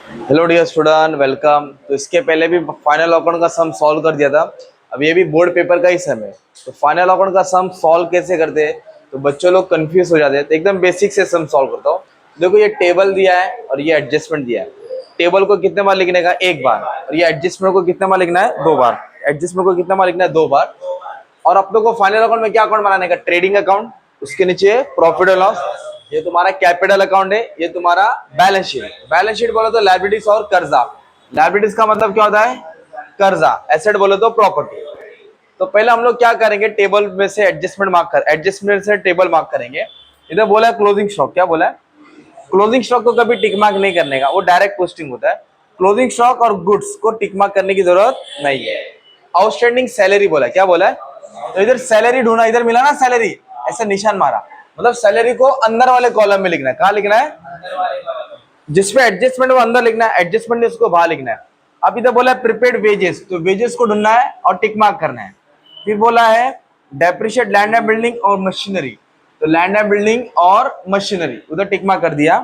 Hello dear student, welcome. तो इसके पहले भी फाइनल अकाउंट का सम सॉल्व कर दिया था। अब ये भी बोर्ड पेपर का ही सम है। तो फाइनल अकाउंट का सम सॉल्व कैसे करते हैं तो बच्चों लोग कंफ्यूज हो जाते हैं। तो एकदम बेसिक से सम सॉल्व करता हूँ। देखो, ये टेबल दिया है और ये एडजस्टमेंट दिया है। टेबल को कितने बार लिखने का? एक बार। और ये एडजस्टमेंट को कितने बार लिखना है? दो बार। एडजस्टमेंट को कितने बार लिखना है? दो बार। और आप लोग को फाइनल अकाउंट में क्या अकाउंट बनाने का? Trading account. उसके नीचे प्रॉफिट और लॉस। ये तुम्हारा कैपिटल अकाउंट है, ये तुम्हारा बैलेंस शीट। बैलेंस शीट बोलो तो लायबिलिटीज और कर्जा। लायबिलिटीज का मतलब क्या होता है? कर्जा। एसेट बोलो तो प्रॉपर्टी। तो पहले हम लोग क्या करेंगे? टेबल में से एडजस्टमेंट से टेबल मार्क करेंगे। इधर बोला है क्लोजिंग स्टॉक। क्या बोला है? क्लोजिंग स्टॉक को कभी टिक मार्क नहीं करने का, वो डायरेक्ट पोस्टिंग होता है। क्लोजिंग स्टॉक और गुड्स को टिक मार्क करने की जरूरत नहीं है। आउटस्टैंडिंग सैलरी बोला। क्या बोला है? तो इधर सैलरी ढूंढा, इधर मिला ना सैलरी, ऐसे निशान मारा, मतलब सैलरी को अंदर वाले कॉलम में लिखना है। कहाँ लिखना है? जिसपे एडजस्टमेंट वो अंदर लिखना है, एडजस्टमेंट उसको बाहर लिखना है। अब इधर बोला है प्रीपेड वेजेस, तो वेजेस को ढूंढना है और टिक मार्क करना है। फिर बोला है डेप्रिशिएट लैंड एंड बिल्डिंग और मशीनरी, तो लैंड एंड बिल्डिंग और मशीनरी उधर टिक मार्क कर दिया।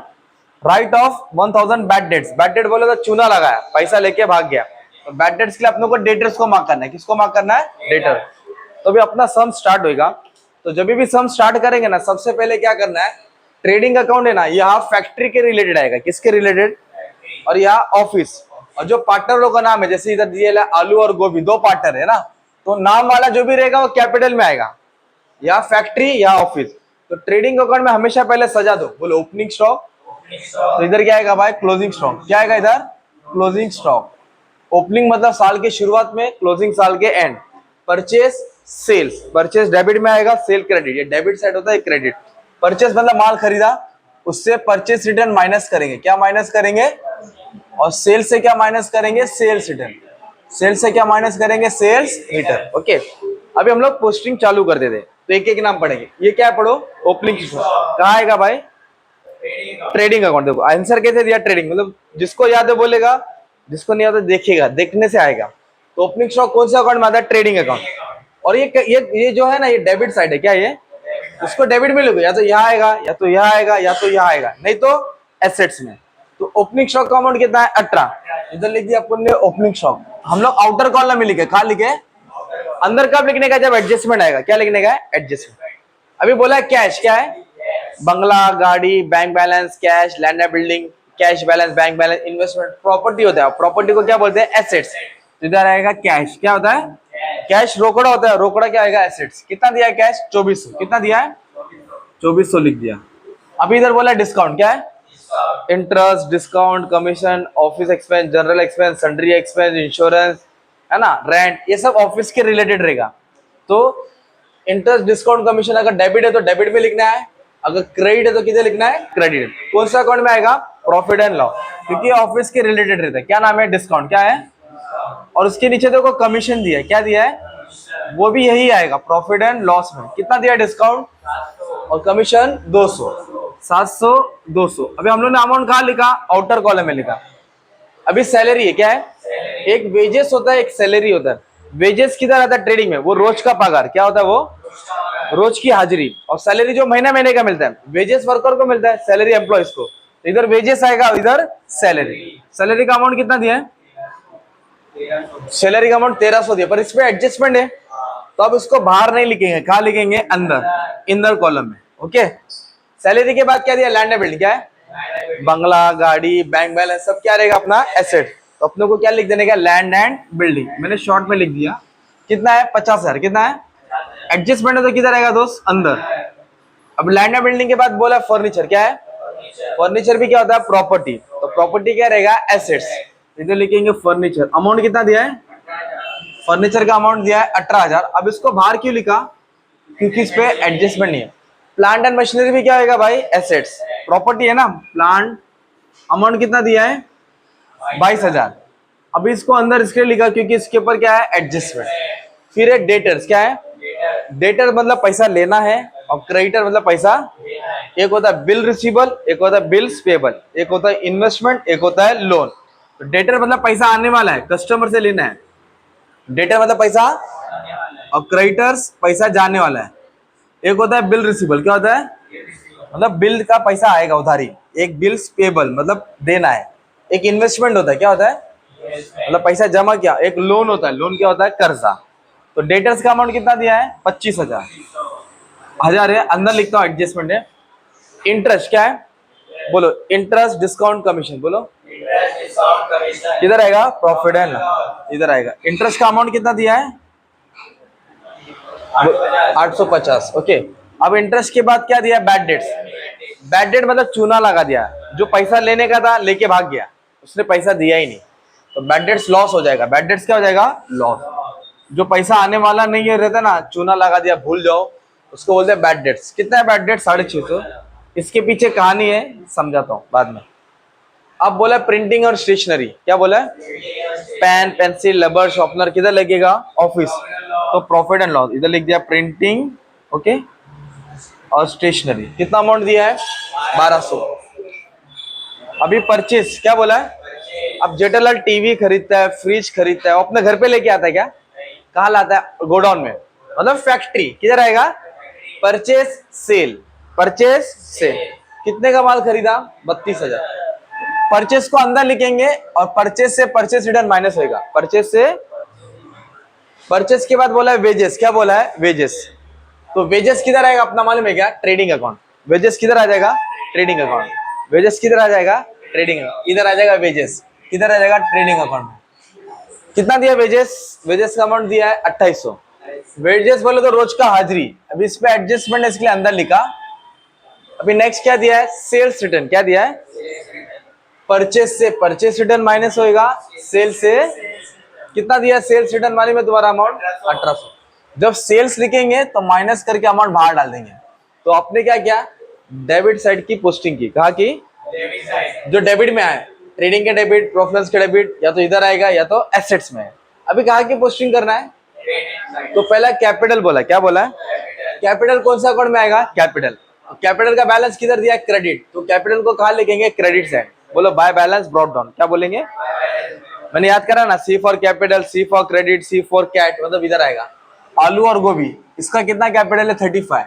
Right of 1000 bad debts. Bad debt बोले तो चूना लगाया, पैसा लेके भाग गया। तो बैड डेट्स के लिए अपने को डेटर्स को मार्क करना है। किसको मार्क करना है? डेटर। तो भी अपना सम स्टार्ट होगा। तो जब भी सम स्टार्ट करेंगे ना, सबसे पहले क्या करना है? ट्रेडिंग अकाउंट है ना, यहाँ फैक्ट्री के रिलेटेड आएगा। किसके रिलेटेड? और यहाँ ऑफिस। और जो पार्टनरों का नाम है, जैसे इधर दिया है आलू और गोभी, दो पार्टनर है ना, तो नाम वाला जो भी रहेगा वो कैपिटल में आएगा, या फैक्ट्री या ऑफिस। तो ट्रेडिंग अकाउंट में हमेशा पहले सजा दो, बोलो ओपनिंग स्टॉक। तो इधर क्या आएगा भाई? Closing stock. क्या आएगा इधर? Closing stock. ओपनिंग मतलब साल की शुरुआत में, क्लोजिंग साल के end. Purchase sales, purchase debit में आएगा, सेल क्रेडिट। ये डेबिट साइड होता है, क्रेडिट। परचेस मतलब माल खरीदा, उससे परचेस रिटर्न माइनस करेंगे। क्या माइनस करेंगे? और सेल से क्या माइनस करेंगे? Sales return. सेल से क्या माइनस करेंगे? Sales return. ओके, अभी हम लोग पोस्टिंग चालू कर देते, तो एक एक नाम पढ़ेंगे। ये क्या है? पढ़ो ओपनिंग। कहाँ आएगा भाई? Trading account. देखो आंसर कैसे दिया? ट्रेडिंग मतलब जिसको याद है बोलेगा, जिसको नहीं आता देखेगा, देखने से आएगा। तो ओपनिंग स्टॉक कौन सा अकाउंट में आता है? Trading account. और ये जो है ना, ये डेबिट साइड है। क्या ये? उसको डेबिट में लोगे, या तो यहाँ आएगा, या तो यहाँ आएगा, या तो यहाँ आएगा, नहीं तो एसेट्स में। तो ओपनिंग स्टॉक का अमाउंट कितना है? 18। इधर लिख दिया अपन ने ओपनिंग स्टॉक। हम लोग आउटर कॉलम में लिखे। कहाँ लिखे? अंदर कब लिखने का? जब एडजस्टमेंट आएगा। क्या लिखने का है? एडजस्टमेंट। अभी बोला है कैश। क्या है? बंगला, गाड़ी, bank balance, cash, land and building, cash balance, bank balance, investment, property होता है। प्रॉपर्टी को क्या बोलते हैं? एसेट्स। इधर आएगा कैश। क्या होता है? कैश रोकड़ा होता है। रोकड़ा क्या आएगा? एसेट्स। कितना दिया है कैश? 2400। कितना दिया है? 2400 लिख दिया। अभी इधर बोला डिस्काउंट। क्या है? Interest, discount, commission, office expense, general expense, sundry expense, insurance, है ना, रेंट, ये सब ऑफिस के रिलेटेड रहेगा। तो इंटरेस्ट, डिस्काउंट, कमीशन अगर डेबिट है तो डेबिट में लिखना है, अगर क्रेडिट है तो किधर लिखना है? क्रेडिट। कौन सा अकाउंट में आएगा? प्रॉफिट एंड लॉस, क्योंकि ऑफिस के रिलेटेड रहता है। क्या नाम है? डिस्काउंट। क्या है? और उसके नीचे देखो कमीशन दिया है। क्या दिया है? वो भी यही आएगा प्रॉफिट एंड लॉस में। कितना दिया डिस्काउंट और कमीशन? 200, 700, 200। अभी हम लोग ने अमाउंट कहाँ लिखा? आउटर कॉलम में लिखा। अभी सैलरी है। क्या है? एक वेजेस होता है, एक सैलरी होता है। वेजेस किधर आता है? ट्रेडिंग में। वो रोज का पगार। क्या होता है वो? रोज की हाजिरी। और सैलरी जो महीना महीने का मिलता है, वेजेस वर्कर को मिलता है, सैलरी एम्प्लॉयज को। इधर वेजेस आएगा, इधर सैलरी। सैलरी का अमाउंट कितना दिया है? सैलरी का अमाउंट 1300 दिया, पर इसमें एडजस्टमेंट है तो अब इसको बाहर नहीं लिखेंगे। कहाँ लिखेंगे? अंदर, इनर कॉलम में। ओके, सैलरी के बाद क्या दिया? Land and building. क्या है? बंगला, गाड़ी, बैंक बैलेंस, सब क्या रहेगा? अपना एसेट। तो अपने को क्या लिख देने का? Land and building. मैंने शॉर्ट में लिख दिया। कितना है? 50,000। कितना है? एडजस्टमेंट है तो किधर आएगा दोस्त? अंदर। अब लैंड एंड बिल्डिंग के बाद बोला फर्नीचर। क्या है? फर्नीचर भी क्या होता है? प्रॉपर्टी। तो प्रॉपर्टी क्या रहेगा? एसेट्स। इधर लिखेंगे फर्नीचर। अमाउंट कितना दिया है? फर्नीचर का अमाउंट दिया है 18,000। अब इसको बाहर क्यों लिखा? क्योंकि इस पे एडजस्टमेंट नहीं है। प्लांट एंड मशीनरी भी क्या होगा भाई? एसेट्स। प्रॉपर्टी है ना, प्लांट। अमाउंट कितना दिया है? 22,000। अभी इसको अंदर इसके लिखा क्योंकि इसके ऊपर क्या है? एडजस्टमेंट। फिर है डेटर्स। क्या है? डेटर मतलब पैसा लेना है, और क्रेडिटर मतलब पैसा। एक होता है बिल रिसीवेबल, एक होता है बिल्स पेबल, एक होता है इन्वेस्टमेंट, एक होता है लोन। तो डेटर मतलब पैसा आने वाला है, कस्टमर से लेना है। डेटर मतलब पैसा, और क्रेडिटर्स पैसा जाने वाला है। एक होता है बिल रिसीवेबल। क्या होता है? मतलब बिल का पैसा आएगा, उधारी। एक बिल्स पेबल मतलब देना है। एक इन्वेस्टमेंट होता है, क्या होता है, मतलब पैसा जमा किया। एक लोन होता है, लोन क्या होता है, कर्जा। तो डेटर्स का अमाउंट कितना दिया है, 25,000 हजार है, अंदर लिखता हूँ एडजस्टमेंट है। इंटरेस्ट क्या है, बोलो, इंटरेस्ट डिस्काउंट कमीशन, बोलो किधर आएगा, प्रॉफिट एंड लॉस, इधर आएगा। इंटरेस्ट का अमाउंट कितना दिया है, 850। ओके, अब इंटरेस्ट के बाद क्या दिया, बैड डेट्स। बैड डेट मतलब चूना लगा दिया, जो पैसा लेने का था लेके भाग गया, उसने पैसा दिया ही नहीं, तो बैड डेट्स लॉस हो जाएगा। बैड डेट्स क्या हो जाएगा, लॉस। जो पैसा आने वाला नहीं है रहता ना, चूना लगा दिया, भूल जाओ, उसको बोलते हैं बैड डेट्स। कितना है बैड डेट, 650। इसके पीछे कहानी है, समझाता हूँ बाद में। अब बोला प्रिंटिंग और स्टेशनरी, क्या बोला है, पेन, पेंसिल, रबर, शॉर्पनर किधर लगेगा, ऑफिस। तो प्रॉफिट एंड लॉस इधर लिख दिया, प्रिंटिंग, ओके, और स्टेशनरी। कितना अमाउंट दिया है, 1200। अभी परचेस क्या बोला है, अब जेठालाल टीवी खरीदता है, फ्रिज खरीदता है, वो अपने घर पे लेके आता है क्या, कहाँ लाता है, गोडाउन में, मतलब फैक्ट्री। किधर आएगा, परचेस सेल, परचेस सेल। कितने का माल खरीदा, 32,000। परचेस को अंदर लिखेंगे और परचेस से परचेस रिटर्न माइनस होगा। परचेस से, परचेस के बाद बोला है वेजेस, क्या बोला है, वेजेस। तो वेजेस किधर आएगा, अपना मालूम है क्या, ट्रेडिंग अकाउंट। वेजेस किधर आ जाएगा, ट्रेडिंग अकाउंट। वेजेस किधर आ जाएगा, ट्रेडिंग, इधर आ जाएगा वेजेस, किधर आ जाएगा, ट्रेडिंग अकाउंट में। कितना दिया वेजेस, वेजेस का अमाउंट दिया है 2800। वेजेस बोले तो रोज का हाजिरी, अभी इस पे एडजस्टमेंट इसके लिए अंदर लिखा। अभी नेक्स्ट क्या दिया है, सेल्स रिटर्न, क्या दिया है, परचेस से परचेस रिटर्न माइनस होएगा, सेल से कितना दिया, सेल्स रिटर्न वाले में तुम्हारा अमाउंट 1800। जब सेल्स लिखेंगे तो माइनस करके अमाउंट बाहर डाल देंगे। तो आपने क्या किया, डेबिट साइड की पोस्टिंग की, कहा कि जो डेबिट में आए, ट्रेडिंग के डेबिट, प्रोफिट्स के डेबिट, या तो इधर आएगा या तो एसेट्स में है। अभी कहा कि पोस्टिंग करना है, तो पहला कैपिटल बोला, क्या बोला है, कैपिटल कौन सा अकाउंट में आएगा, कैपिटल। कैपिटल का बैलेंस किधर दिया, क्रेडिट, तो कैपिटल को कहा लिखेंगे, क्रेडिट साइड। बोलो बाय बैलेंस ब्रॉट डाउन, क्या बोलेंगे, मैंने याद करा ना, C for capital, C for credit, C for cat, मतलब इधर आएगा। आलू और गोभी, इसका कितना कैपिटल है, 35।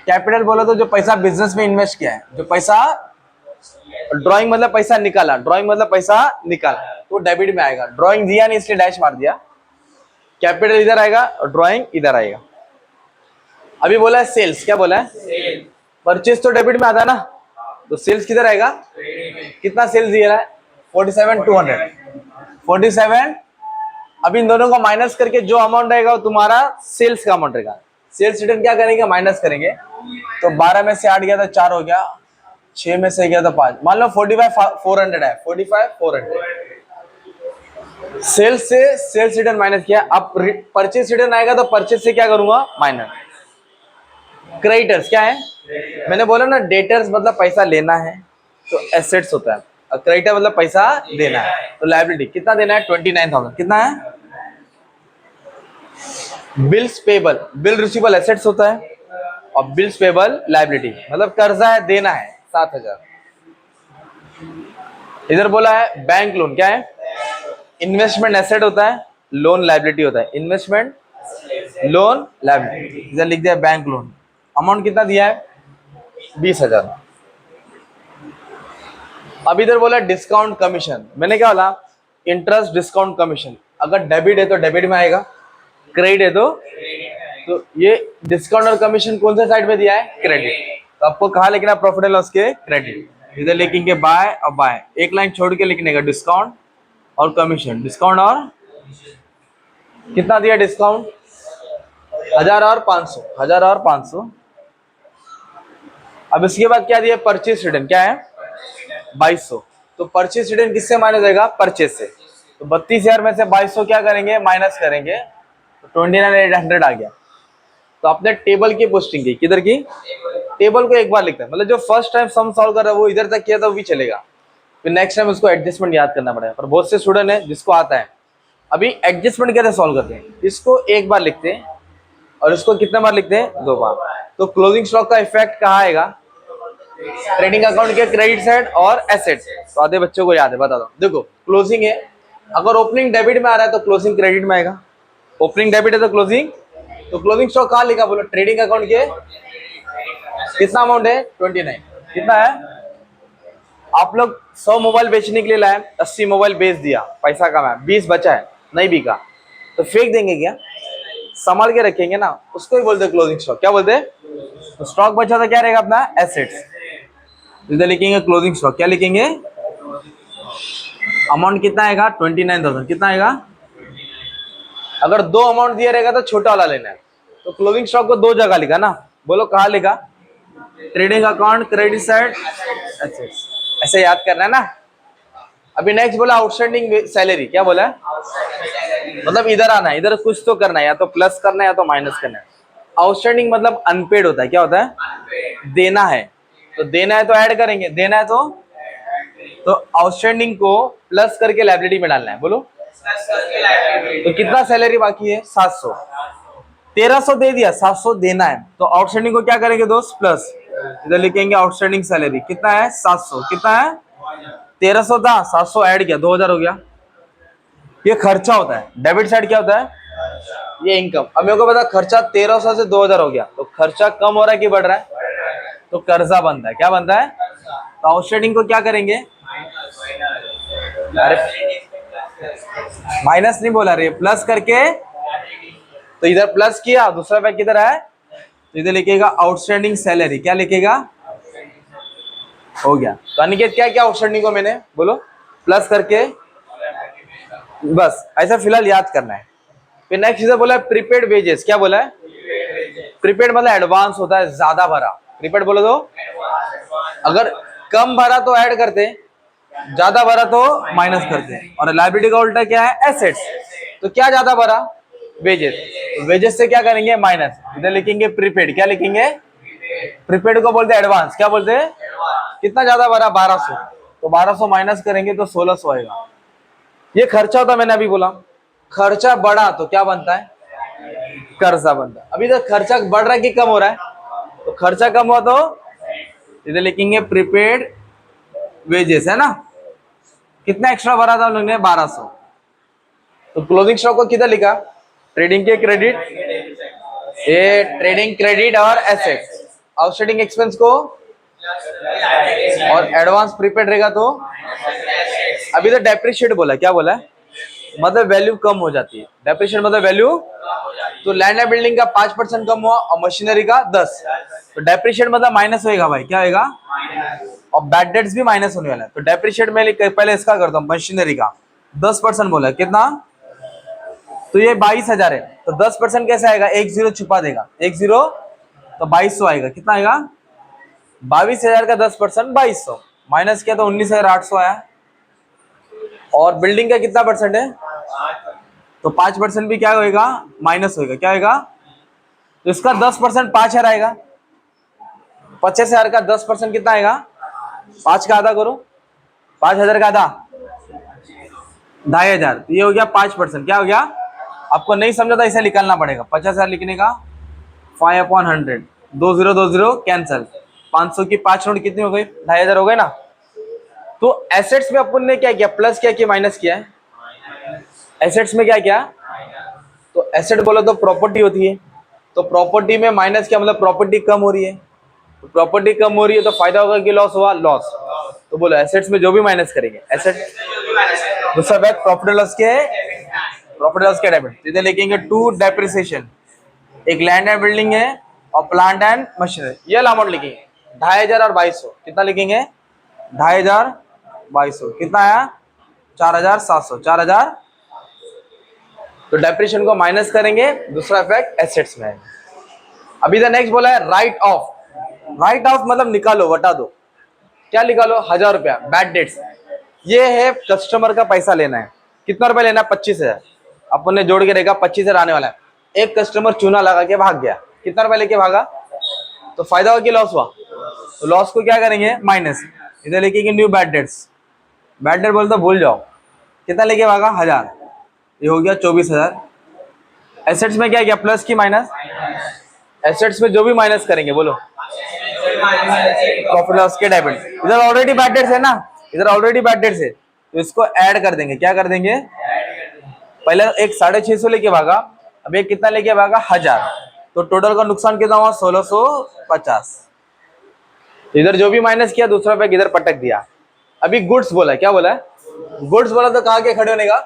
कैपिटल बोलो तो जो पैसा बिजनेस में इन्वेस्ट किया है, जो पैसा, ड्राइंग मतलब पैसा निकाला, ड्राइंग मतलब पैसा निकाला, तो डेबिट में आएगा। ड्राइंग दिया नहीं इसलिए डैश मार दिया, कैपिटल इधर आएगा और ड्राइंग इधर आएगा। अभी बोला है सेल्स, क्या बोला है, परचेज तो डेबिट में आता है ना, तो सेल्स किधर आएगा, कितना सेल्स दिया है, 47,200, 47। अभी इन दोनों को माइनस करके जो अमाउंट आएगा वो तुम्हारा सेल्स का अमाउंट रहेगा। सेल्स रिटर्न क्या करेंगे, माइनस करेंगे। तो 12 में से 8 गया तो 4 हो गया, 6 में से गया तो 5, मान लो 45,400 है, 45,400। सेल्स से सेल्स रिटर्न माइनस किया। अब परचेस रिटर्न आएगा तो परचेस से क्या करूंगा, माइनस। क्रेडिटर्स क्या है, मैंने बोला ना, डेटर्स मतलब पैसा लेना है, तो एसेट्स होता है, और क्रेडिटर मतलब पैसा देना है, तो लायबिलिटी कितना देना है, 29,000। कितना है, bills payable, bill receivable assets होता है, और बिल्स पेबल लायबिलिटी, मतलब कर्जा है, देना है, 7,000। इधर बोला है बैंक लोन, क्या है, इन्वेस्टमेंट एसेट होता है, लोन लायबिलिटी होता है, इन्वेस्टमेंट लोन लायबिलिटी, इधर लिख दिया बैंक लोन। अमाउंट कितना दिया है, 20,000। अब इधर बोला डिस्काउंट कमीशन, मैंने क्या बोला, इंटरेस्ट डिस्काउंट कमीशन। अगर डेबिट है तो डेबिट में आएगा, क्रेडिट है तो ये डिस्काउंट और कमीशन कौन सा साइड में दिया है, क्रेडिट। तो आपको कहा लिखना, प्रॉफिट एंड लॉस के क्रेडिट, इधर लिखेंगे बाय और बाय, एक लाइन छोड़ के लिखने का डिस्काउंट और कमीशन। डिस्काउंट और कितना दिया डिस्काउंट, 1000 और 500, 1000 और 500। अब इसके बाद क्या दिया, परचेस रिटर्न, क्या है, 2200। तो परचेस रिटर्न किससे माइनस होगा, परचेस से। तो 32,000 में से 2200 क्या करेंगे, माइनस करेंगे, तो 29,800 आ गया। तो आपने टेबल की पोस्टिंग की, किधर की, टेबल को एक बार लिखता है, मतलब जो फर्स्ट टाइम सम सॉल्व कर रहा है वो इधर तक किया तो भी चलेगा, फिर नेक्स्ट टाइम उसको एडजस्टमेंट याद करना पड़ेगा। पर बहुत से स्टूडेंट है जिसको आता है। अभी एडजस्टमेंट कैसे सॉल्व करते हैं, इसको एक बार लिखते हैं और इसको कितने बार लिखते हैं, 2 बार। तो क्लोजिंग स्टॉक का इफेक्ट कहाँ आएगा, ट्रेडिंग अकाउंट के क्रेडिट साइड और एसेट। तो आधे बच्चों को याद है, बता दो, देखो क्लोजिंग है, अगर ओपनिंग डेबिट में आ रहा है तो क्लोजिंग क्रेडिट में आएगा, ओपनिंग डेबिट है तो क्लोजिंग। तो क्लोजिंग स्टॉक कहाँ लिखा, बोलो ट्रेडिंग अकाउंट के कितना अमाउंट है, 29। कितना है, आप लोग 100 मोबाइल बेचने के लिए लाया, 80 मोबाइल बेच दिया, पैसा कमाया, 20 बचा है, नहीं बिका, तो फेंक देंगे क्या? संभाल के रखेंगे ना, उसको ही बोलते क्लोजिंग स्टॉक। क्या बोलते हैं? तो स्टॉक बचा तो क्या रहेगा अपना? एसेट्स। इधर लिखेंगे क्लोजिंग स्टॉक, क्या लिखेंगे? अमाउंट कितना आएगा? 29,000। कितना आएगा? अगर दो अमाउंट दिया रहेगा तो छोटा वाला लेना है, तो क्लोजिंग स्टॉक को दो जगह लिखा ना, बोलो कहाँ लिखा? Trading account, credit side, assets, ऐसे याद करना है ना। अभी नेक्स्ट बोला आउटस्टैंडिंग सैलरी। क्या बोला? मतलब इधर आना है, इधर कुछ तो करना है, या तो प्लस करना है या तो माइनस करना है। आउटस्टैंडिंग मतलब अनपेड होता है। क्या होता है? देना है, तो देना है तो ऐड करेंगे, देना है तो आउटस्टैंडिंग को प्लस करके लायबिलिटी में डालना है। बोलो तो कितना सैलरी बाकी है? 700। 1300 दे दिया, 700 देना है, तो आउटस्टैंडिंग को क्या करेंगे दोस्त? प्लस। इधर लिखेंगे आउटस्टैंडिंग सैलरी कितना है? 700। कितना है? 1300 था, 700 ऐड किया, 2000 हो गया। ये खर्चा होता है। डेबिट साइड क्या होता है? ये इनकम। अब मेरे को पता खर्चा 1300 से 2000 हो गया, तो खर्चा कम हो रहा है कि बढ़ रहा है? तो कर्जा बनता है। क्या बनता है? तो आउटस्टैंडिंग को क्या करेंगे? अरे माइनस नहीं बोला रे, प्लस करके, तो इधर प्लस किया, दूसरा पैक किधर है? तो इधर लिखेगा आउटस्टैंडिंग सैलरी। क्या लिखेगा? हो गया। तो अनिकेत क्या क्या आउटस्टैंडिंग को मैंने बोलो प्लस करके, बस ऐसा फिलहाल याद करना है। फिर नेक्स्ट इधर बोला है प्रीपेड वेजेस। क्या बोला है? प्रीपेड मतलब एडवांस होता है, ज्यादा भरा। प्रीपेड बोलो तो अगर कम भरा तो ऐड करते, ज्यादा भरा तो माइनस करते। और लायबिलिटी का उल्टा क्या है? एसेट्स। तो क्या ज्यादा भरा? वेजेस। वेजेस से क्या करेंगे? माइनस। इधर लिखेंगे प्रीपेड। क्या लिखेंगे? प्रीपेड को बोलते हैं एडवांस। क्या बोलते हैं? कितना ज्यादा भरा? 1200। तो 1200 माइनस करेंगे तो 1600 आएगा। ये खर्चा होता, मैंने अभी बोला। खर्चा बढ़ा तो क्या बनता है? कर्जा बनता है। अभी तो खर्चा बढ़ रहा है कि कम हो रहा है? तो खर्चा कम हुआ तो इधर लिखेंगे प्रीपेड वेजेस, है ना। कितना एक्स्ट्रा भरा था हम लोग ने? 1200। तो क्लोजिंग स्टॉक को किधर लिखा? ट्रेडिंग के क्रेडिट, ये ट्रेडिंग क्रेडिट और एसेट्स। आउटस्टैंडिंग एक्सपेंस को और एडवांस प्रीपेड रहेगा तो अभी तो डेप्रिशिएट बोला। क्या बोला है? मतलब वैल्यू कम हो जाती है। डेप्रिशिएट मतलब वैल्यू, तो लैंड एंड बिल्डिंग का 5% कम हुआ और मशीनरी का 10, तो डेप्रिशिएट मतलब माइनस होएगा भाई। क्या होएगा? और बैड डेट्स भी माइनस होने वाला है। तो डेप्रिशिएट में पहले इसका करता हूँ, मशीनरी का 10% बोला। कितना? तो ये 22,000 है, तो 10% कैसे आएगा? एक जीरो छुपा देगा, एक जीरो, तो 2200 आएगा। कितना आएगा? 22,000 का 10% 2200 माइनस किया तो 19,800 आया। और बिल्डिंग का कितना परसेंट है? तो 5% भी क्या होएगा? माइनस होएगा। क्या होएगा? तो इसका 10% 5,000 आएगा। 25,000 का 10% कितना आएगा? 5 का आधा करो, 5,000 का आधा 2,500। तो ये हो गया 5%। क्या हो गया? आपको नहीं समझा था, इसे निकालना पड़ेगा। 50,000 लिखने का 5/100, 2020 कैंसल, 500 की 5 नोट कितनी हो गई? 2,500 हो गए ना। तो एसेट्स में अपन ने क्या किया? प्लस किया कि माइनस किया है? एसेट्स में क्या किया? तो एसेट बोलो तो प्रॉपर्टी होती है, तो प्रॉपर्टी में माइनस किया मतलब प्रॉपर्टी कम हो रही है। तो प्रॉपर्टी कम हो रही है तो फायदा होगा कि लॉस हुआ? लॉस। तो बोलो एसेट्स में जो भी माइनस करेंगे, एसेट दूसरा बैग प्रॉफिट लॉस के डेबिट। इधर लिखेंगे टू डेप्रिसिएशन, एक लैंड एंड बिल्डिंग है और प्लांट एंड मशीनरी, ये अमाउंट लिखेंगे 2,500 और 2,200। कितना लिखेंगे? 2,500 2,200 कितना आया? 4,700, 4,000। तो डेप्रिसिएशन को माइनस करेंगे, दूसरा इफेक्ट एसेट्स में है। अभी द नेक्स्ट बोला है राइट ऑफ। राइट ऑफ मतलब निकालो, वटा दो। क्या निकालो? 1,000 रुपया बैड डेट्स। ये है कस्टमर का पैसा लेना है। कितना रुपया लेना है? 25,000। अपन ने जोड़ के रहेगा 25,000 आने वाला है। एक कस्टमर चूना लगा के भाग गया, कितना रुपया लेके भागा? तो फायदा हुआ कि लॉस हुआ? तो लॉस को क्या करेंगे? माइनस। इधर लिखेंगे new bad debts. Bad debt बोलते भूल जाओ। कितना लेके भागा? 1,000। ये हो गया 24,000। एसेट्स में क्या किया? प्लस की माइनस? एसेट्स में जो भी माइनस करेंगे बोलो प्रॉफिट लॉस के डेबिट। इधर ऑलरेडी बैड डेट्स है ना, इधर ऑलरेडी बैड डेट्स है, तो इसको ऐड कर देंगे। क्या कर देंगे? पहले एक 650 लेके भागा, अब एक कितना लेके भागा? 1,000। तो टोटल का नुकसान कितना हुआ? 1,650। इधर जो भी माइनस किया दूसरा पैक इधर पटक दिया। अभी गुड्स बोला है, क्या बोला है? गुड्स बोला तो कहाँ के खड़े होने का?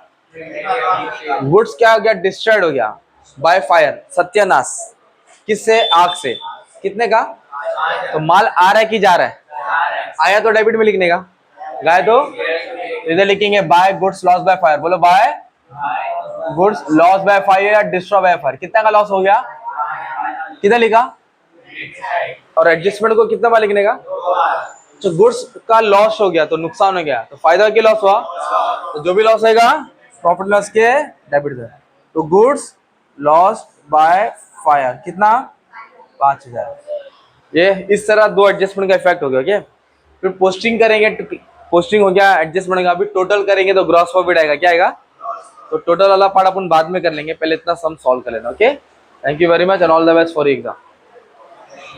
गुड्स क्या हो गया? डिस्ट्रॉयड हो गया बाय फायर, सत्यानाश। किससे? आग से। कितने का? तो माल आ रहा है कि जा रहा है? आया तो डेबिट में लिखने का, गया तो इधर लिखेंगे by goods loss by fire. बोलो by goods loss by fire या डिस्ट्रॉय बाय फायर। कितना का लॉस हो गया? कितना लिखा? और एडजस्टमेंट को कितना बार लिखने का? तो गुड्स का लॉस हो गया तो नुकसान हो गया, तो फायदा की लॉस हुआ, तो जो भी लॉस होगा प्रॉफिट लॉस के डेबिट में। तो गुड्स लॉस बाय फायर कितना? 5000। ये इस तरह दो एडजस्टमेंट का इफेक्ट हो गया। ओके, फिर पोस्टिंग करेंगे, पोस्टिंग हो गया, एडजस्टमेंट का। अभी टोटल करेंगे तो ग्रॉस प्रॉफिट आएगा। क्या आएगा? तो टोटल वाला पार्ट अपन बाद में कर लेंगे, पहले इतना सम सॉल्व कर लेना। Okay, thank you very much and all the best for exam.